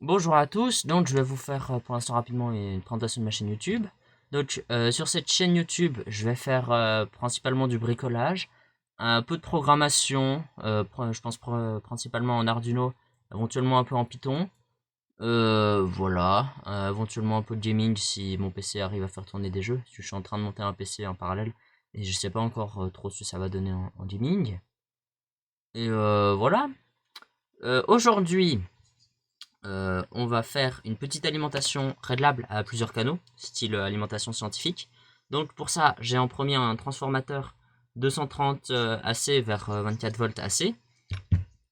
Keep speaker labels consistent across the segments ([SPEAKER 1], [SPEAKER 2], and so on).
[SPEAKER 1] Bonjour à tous, donc je vais vous faire pour l'instant rapidement une présentation de ma chaîne YouTube. Donc sur cette chaîne YouTube, je vais faire principalement du bricolage, un peu de programmation, je pense principalement en Arduino, éventuellement un peu en Python. Voilà, éventuellement un peu de gaming si mon PC arrive à faire tourner des jeux, parce que je suis en train de monter un PC en parallèle et je sais pas encore trop ce que ça va donner en gaming. Et voilà. Aujourd'hui, on va faire une petite alimentation réglable à plusieurs canaux, style alimentation scientifique. Donc pour ça, j'ai en premier un transformateur 230 AC vers 24 volts AC.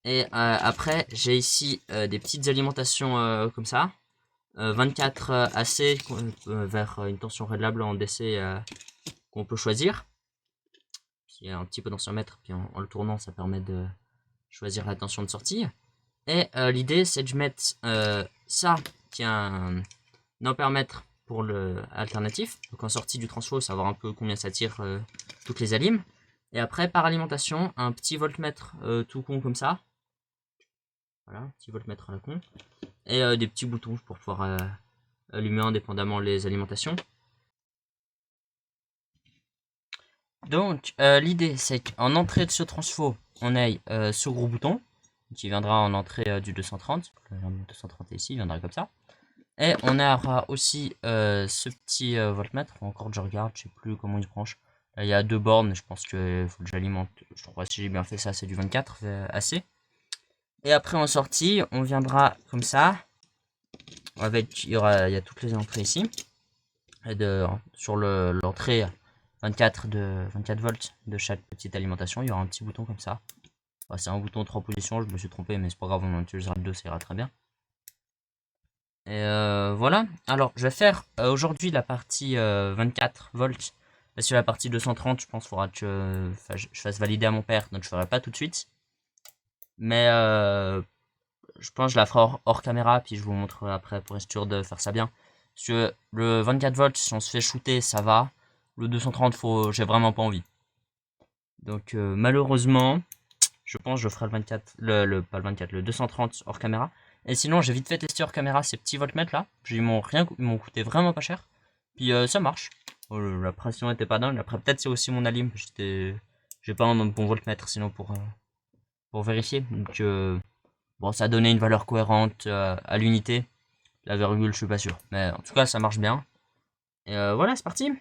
[SPEAKER 1] Et après, j'ai ici des petites alimentations comme ça. 24 AC vers une tension réglable en DC qu'on peut choisir. Il y a un petit potentiomètre, puis en le tournant, ça permet de choisir la tension de sortie. Et l'idée, c'est que je mette ça, qui est un ampèremètre pour le alternatif. Donc en sortie du transfo, savoir un peu combien ça tire toutes les alimes. Et après, par alimentation, un petit voltmètre tout con comme ça. Voilà, petit voltmètre à la con. Et des petits boutons pour pouvoir allumer indépendamment les alimentations. Donc l'idée, c'est qu'en entrée de ce transfo, on ait ce gros bouton qui viendra en entrée du 230. Le 230 est ici, il viendra comme ça. Et on aura aussi ce petit voltmètre. Encore que je regarde, je sais plus comment il se branche. Là, il y a deux bornes, je pense qu'il faut que j'alimente. Je crois que si j'ai bien fait ça, c'est du 24 AC. Et après en sortie, on viendra comme ça. Avec, il y a toutes les entrées ici. Et sur l'entrée 24 volts de chaque petite alimentation, il y aura un petit bouton comme ça. C'est un bouton 3 positions, je me suis trompé, mais c'est pas grave, on en utilisera le 2, ça ira très bien. Et voilà, alors je vais faire aujourd'hui la partie 24 volts, parce que la partie 230, je pense qu'il faudra que je fasse valider à mon père, donc je ferai pas tout de suite. Mais je pense que je la ferai hors caméra, puis je vous montrerai après pour être sûr de faire ça bien. Parce que le 24 volts, si on se fait shooter, ça va. Le 230, j'ai vraiment pas envie. Donc malheureusement, je pense que je ferai le 24, pas le 24, le 230 hors caméra. Et sinon, j'ai vite fait tester hors caméra ces petits voltmètres là. Ils m'ont coûté vraiment pas cher. Puis ça marche. La pression était pas dingue. Après, peut-être c'est aussi mon alim. J'ai pas un bon voltmètre sinon pour vérifier. Donc bon, ça a donné une valeur cohérente à l'unité. La virgule, je suis pas sûr. Mais en tout cas, ça marche bien. Et voilà, c'est parti.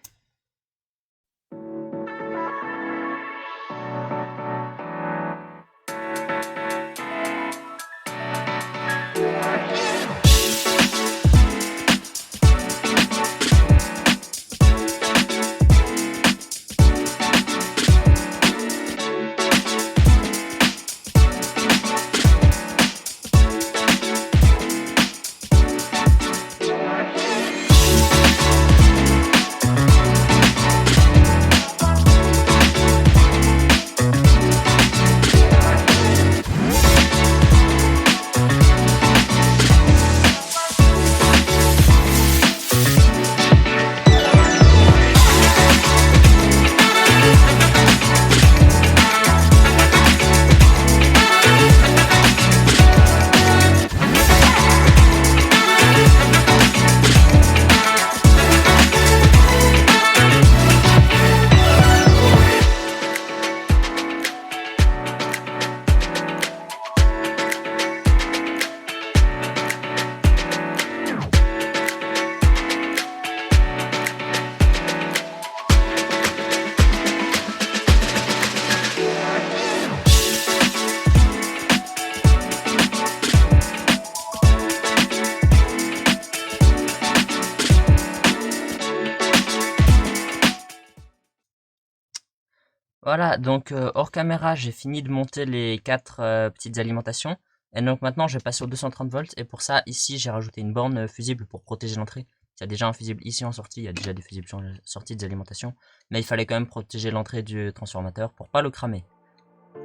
[SPEAKER 1] Voilà, donc hors caméra, j'ai fini de monter les 4 petites alimentations. Et donc maintenant, je vais passer au 230 volts. Et pour ça, ici, j'ai rajouté une borne fusible pour protéger l'entrée. Il y a déjà un fusible ici en sortie, il y a déjà des fusibles en sortie des alimentations. Mais il fallait quand même protéger l'entrée du transformateur pour pas le cramer.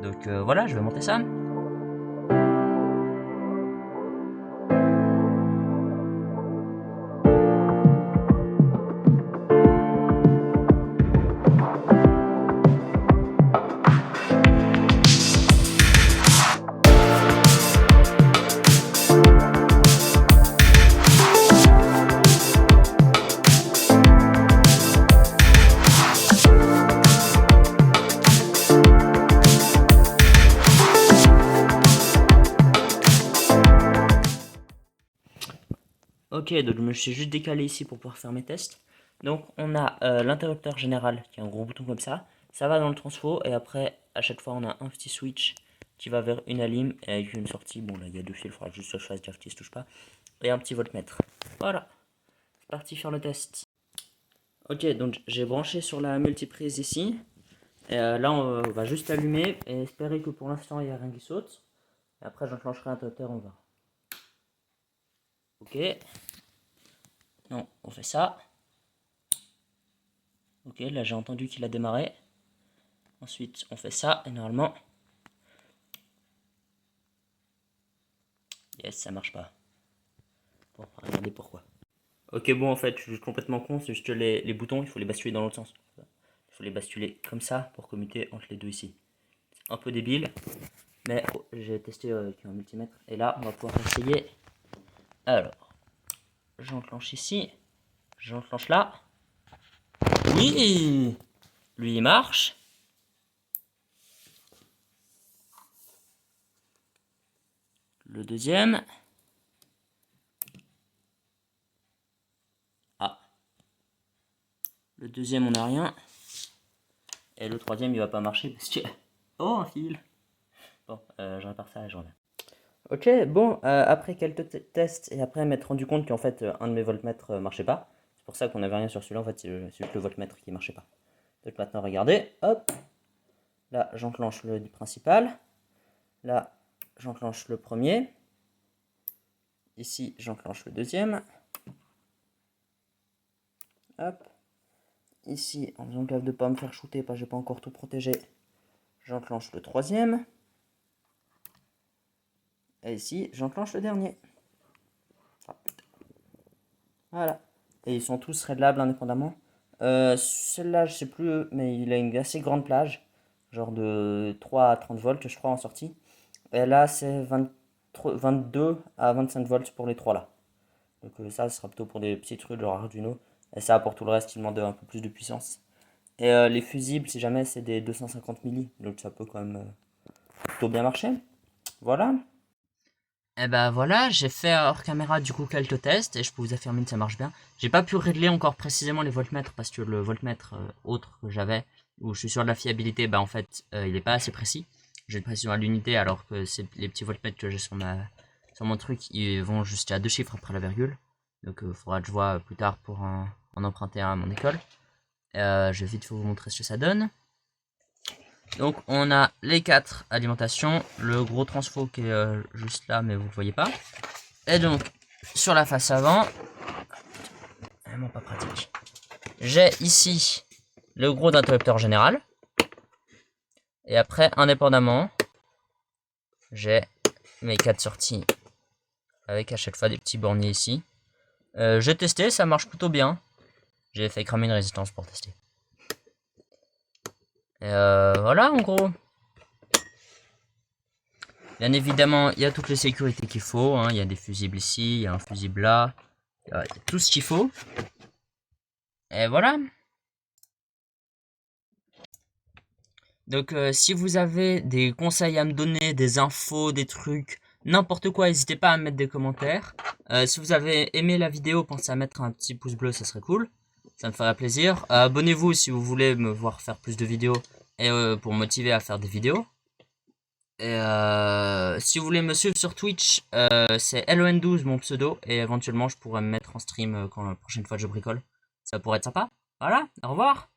[SPEAKER 1] Donc voilà, je vais monter ça. Ok, donc je me suis juste décalé ici pour pouvoir faire mes tests. Donc on a l'interrupteur général qui est un gros bouton comme ça. Ça va dans le transfo et après à chaque fois on a un petit switch qui va vers une alim et avec une sortie. Bon là il y a deux fils, il faudra juste que je fasse gaffe qu'il se touche pas. Et un petit voltmètre. Voilà, c'est parti faire le test. Ok, donc j'ai branché sur la multiprise ici. Et là on va juste allumer et espérer que pour l'instant il n'y a rien qui saute. Et après j'enclencherai l'interrupteur, on va. Ok. Non, on fait ça. Ok, là j'ai entendu qu'il a démarré. Ensuite, on fait ça et normalement... Yes, ça marche pas. Bon, on va regarder pourquoi. Ok, bon, en fait, je suis complètement con. C'est juste que les boutons, il faut les basculer dans l'autre sens. Il faut les basculer comme ça pour commuter entre les deux ici. C'est un peu débile, mais j'ai testé avec un multimètre. Et là, on va pouvoir essayer. Alors, j'enclenche ici. J'enclenche là. Oui! Lui, il marche. Le deuxième. Ah. Le deuxième, on n'a rien. Et le troisième, il va pas marcher parce que... Oh, un fil. Bon, je répare ça et je reviens. Ok, bon, après quelques tests et après m'être rendu compte qu'en fait, un de mes voltmètres marchait pas. C'est pour ça qu'on n'avait rien sur celui-là, en fait, c'est juste le voltmètre qui marchait pas. Donc maintenant, regardez, hop. Là, j'enclenche le principal. Là, j'enclenche le premier. Ici, j'enclenche le deuxième. Hop. Ici, en faisant gaffe de ne pas me faire shooter, parce que j'ai pas encore tout protégé, j'enclenche le troisième. Et ici, j'enclenche le dernier. Voilà. Et ils sont tous réglables indépendamment. Celle-là, je sais plus, mais il a une assez grande plage. Genre de 3 à 30 volts, je crois, en sortie. Et là, c'est 22 à 25 volts pour les trois là. Donc ça, ce sera plutôt pour des petits trucs genre Arduino. Et ça, pour tout le reste, il demande un peu plus de puissance. Et les fusibles, si jamais, c'est des 250 milli. Donc ça peut quand même plutôt bien marcher. Voilà. Et ben voilà, j'ai fait hors caméra du coup quelques tests et je peux vous affirmer que ça marche bien. J'ai pas pu régler encore précisément les voltmètres parce que le voltmètre autre que j'avais, où je suis sûr de la fiabilité, bah en fait il est pas assez précis. J'ai une précision à l'unité alors que les petits voltmètres que j'ai sur mon truc, ils vont jusqu'à 2 chiffres après la virgule. Donc il faudra que je vois plus tard pour en emprunter un à mon école. Je vais vite vous montrer ce que ça donne. Donc on a les 4 alimentations, le gros transfo qui est juste là mais vous le voyez pas. Et donc sur la face avant, vraiment pas pratique, j'ai ici le gros interrupteur général. Et après indépendamment, j'ai mes 4 sorties avec à chaque fois des petits borniers ici. J'ai testé, ça marche plutôt bien. J'ai fait cramer une résistance pour tester. Et voilà en gros. Bien évidemment, il y a toutes les sécurités qu'il faut. Hein. Il y a des fusibles ici, il y a un fusible là. Il y a tout ce qu'il faut. Et voilà. Donc si vous avez des conseils à me donner, des infos, des trucs, n'importe quoi, n'hésitez pas à mettre des commentaires. Si vous avez aimé la vidéo, pensez à mettre un petit pouce bleu, ça serait cool. Ça me ferait plaisir. Abonnez-vous si vous voulez me voir faire plus de vidéos et pour me motiver à faire des vidéos. Et si vous voulez me suivre sur Twitch, c'est LON12 mon pseudo. Et éventuellement, je pourrais me mettre en stream quand la prochaine fois je bricole. Ça pourrait être sympa. Voilà, au revoir.